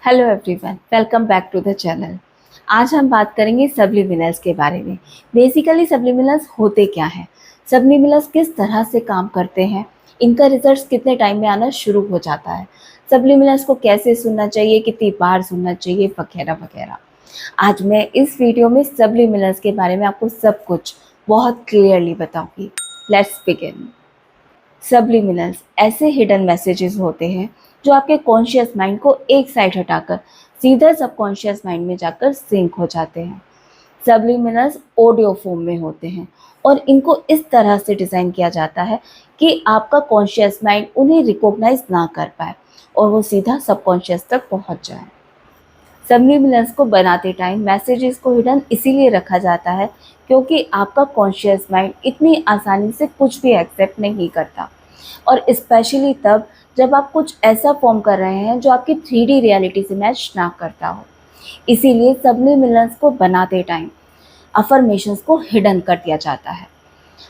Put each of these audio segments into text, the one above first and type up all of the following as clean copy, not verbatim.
Hello everyone, welcome back to the channel. आज हम बात करेंगे सब्लिमिनल्स के बारे में। बेसिकली सब्लिमिनल्स होते क्या हैं, सब्लिमिनल्स किस तरह से काम करते हैं, इनका रिजल्ट कितने टाइम में आना शुरू हो जाता है, सब्लिमिनल्स को कैसे सुनना चाहिए, कितनी बार सुनना चाहिए, वगैरह वगैरह। आज मैं इस वीडियो में सब्लिमिनल्स के बारे में आपको सब कुछ बहुत क्लियरली बताऊंगी। Let's begin. सब्लिमिनल्स ऐसे हिडन मैसेजेस होते हैं जो आपके कॉन्शियस माइंड को एक साइड हटाकर सीधा सबकॉन्शियस माइंड में जाकर सिंक हो जाते हैं। सब्लिमिनल्स ऑडियो फॉर्म में होते हैं और इनको इस तरह से डिज़ाइन किया जाता है कि आपका कॉन्शियस माइंड उन्हें रिकॉग्नाइज ना कर पाए और वो सीधा सबकॉन्शियस तक पहुंच जाए। सब्लिमिनल्स को बनाते टाइम मैसेजेस को हिडन इसीलिए रखा जाता है क्योंकि आपका कॉन्शियस माइंड इतनी आसानी से कुछ भी एक्सेप्ट नहीं करता, और स्पेशली तब जब आप कुछ ऐसा फॉर्म कर रहे हैं जो आपकी 3D रियलिटी से मैच ना करता हो। इसीलिए सब्लिमिनल्स को बनाते टाइम अफर्मेशंस को हिडन कर दिया जाता है,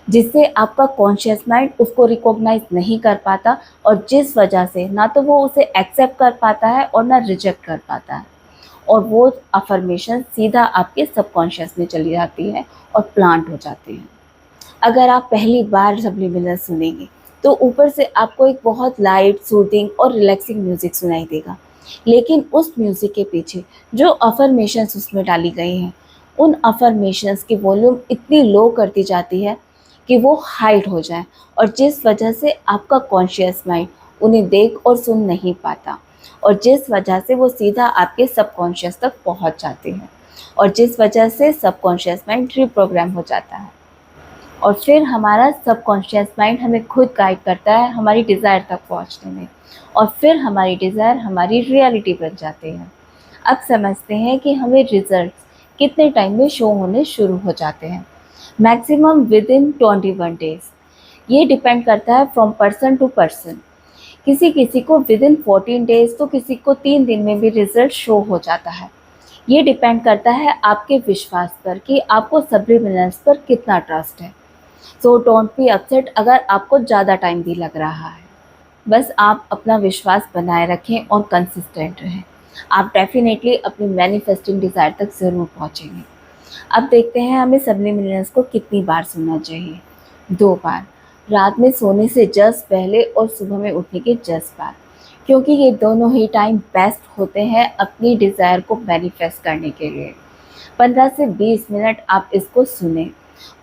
जिससे आपका कॉन्शियस माइंड उसको रिकॉग्नाइज नहीं कर पाता, और जिस वजह से ना तो वो उसे एक्सेप्ट कर पाता है और ना रिजेक्ट कर पाता है, और वो अफर्मेशन सीधा आपके सबकॉन्शियस में चली जाती है और प्लांट हो जाती है। अगर आप पहली बार सब्लिमिनल सुनेंगे तो ऊपर से आपको एक बहुत लाइट, सूदिंग और रिलैक्सिंग म्यूज़िक सुनाई देगा, लेकिन उस म्यूज़िक के पीछे जो अफर्मेशंस उसमें डाली गई हैं, उन अफर्मेशंस की वॉल्यूम इतनी लो कर दी जाती है कि वो हाइड हो जाए, और जिस वजह से आपका कॉन्शियस माइंड उन्हें देख और सुन नहीं पाता, और जिस वजह से वो सीधा आपके सबकॉन्शियस तक पहुंच जाते हैं, और जिस वजह से सबकॉन्शियस माइंड रिप्रोग्राम हो जाता है, और फिर हमारा सबकॉन्शियस माइंड हमें खुद गाइड करता है हमारी डिज़ायर तक पहुंचने में, और फिर हमारी डिज़ायर हमारी रियलिटी बन जाती है। अब समझते हैं कि हमें रिजल्ट्स कितने टाइम में शो होने शुरू हो जाते हैं। Maximum with in 21 days. ये डिपेंड करता है फ्रॉम पर्सन टू पर्सन। किसी किसी को विद इन 14 डेज़ तो किसी को 3 दिन में भी रिजल्ट शो हो जाता है। ये डिपेंड करता है आपके विश्वास पर कि आपको सब्लिमिनल्स पर कितना ट्रस्ट है। सो डोंट बी अपसेट अगर आपको ज़्यादा टाइम भी लग रहा है। बस आप अपना विश्वास बनाए रखें और कंसिस्टेंट रहें। आप डेफिनेटली अपनी मैनिफेस्टिंग डिज़ायर तक ज़रूर पहुंचेंगे। अब देखते हैं हमें सब्लिमिनल्स को कितनी बार सुनना चाहिए। 2 बार, रात में सोने से जस्ट पहले और सुबह में उठने के जस्ट बाद, क्योंकि ये दोनों ही टाइम बेस्ट होते हैं अपनी डिज़ायर को मैनिफेस्ट करने के लिए। 15 से 20 मिनट आप इसको सुने,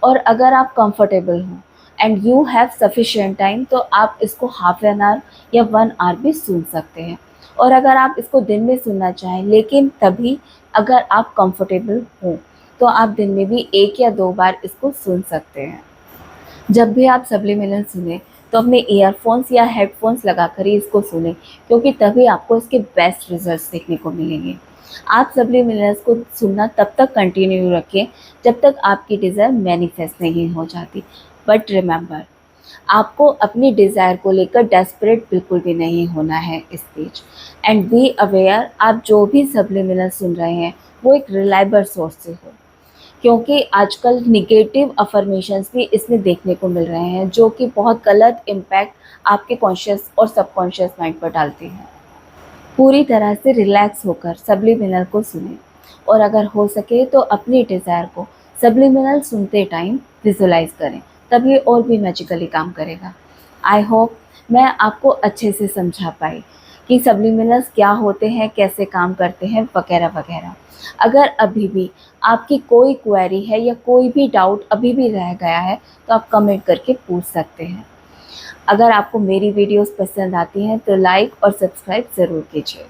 और अगर आप कंफर्टेबल हो and you have sufficient time तो आप इसको हाफ एन आवर या 1 आवर भी सुन सकते हैं। और अगर आप इसको दिन में सुनना चाहें, लेकिन तभी अगर आप कंफर्टेबल हो तो आप दिन में भी 1 या 2 बार इसको सुन सकते हैं। जब भी आप सब्लिमिनल सुने तो अपने ईयरफोन्स या हेडफोन्स लगाकर ही इसको सुने, क्योंकि तभी आपको इसके बेस्ट रिजल्ट्स देखने को मिलेंगे। आप सब्लिमिनल्स को सुनना तब तक कंटिन्यू रखें जब तक आपकी डिज़ायर मैनिफेस्ट नहीं हो जाती। बट रिमेंबर, आपको अपनी डिज़ायर को लेकर डेस्परेट बिल्कुल भी नहीं होना है इस बीच। एंड बी अवेयर, आप जो भी सब्लिमिनल सुन रहे हैं वो एक रिलायबल सोर्स से हो, क्योंकि आजकल निगेटिव अफर्मेशंस भी इसमें देखने को मिल रहे हैं जो कि बहुत गलत इम्पैक्ट आपके कॉन्शियस और सबकॉन्शियस माइंड पर डालते हैं। पूरी तरह से रिलैक्स होकर सब्लिमिनल को सुनें, और अगर हो सके तो अपनी डिज़ायर को सब्लिमिनल सुनते टाइम विजुलाइज करें, तब ये और भी मैजिकली काम करेगा। आई होप मैं आपको अच्छे से समझा पाई कि सब्लिमिनल्स क्या होते हैं, कैसे काम करते हैं, वगैरह वगैरह। अगर अभी भी आपकी कोई क्वेरी है या कोई भी डाउट अभी भी रह गया है तो आप कमेंट करके पूछ सकते हैं। अगर आपको मेरी वीडियोस पसंद आती हैं तो लाइक और सब्सक्राइब ज़रूर कीजिए।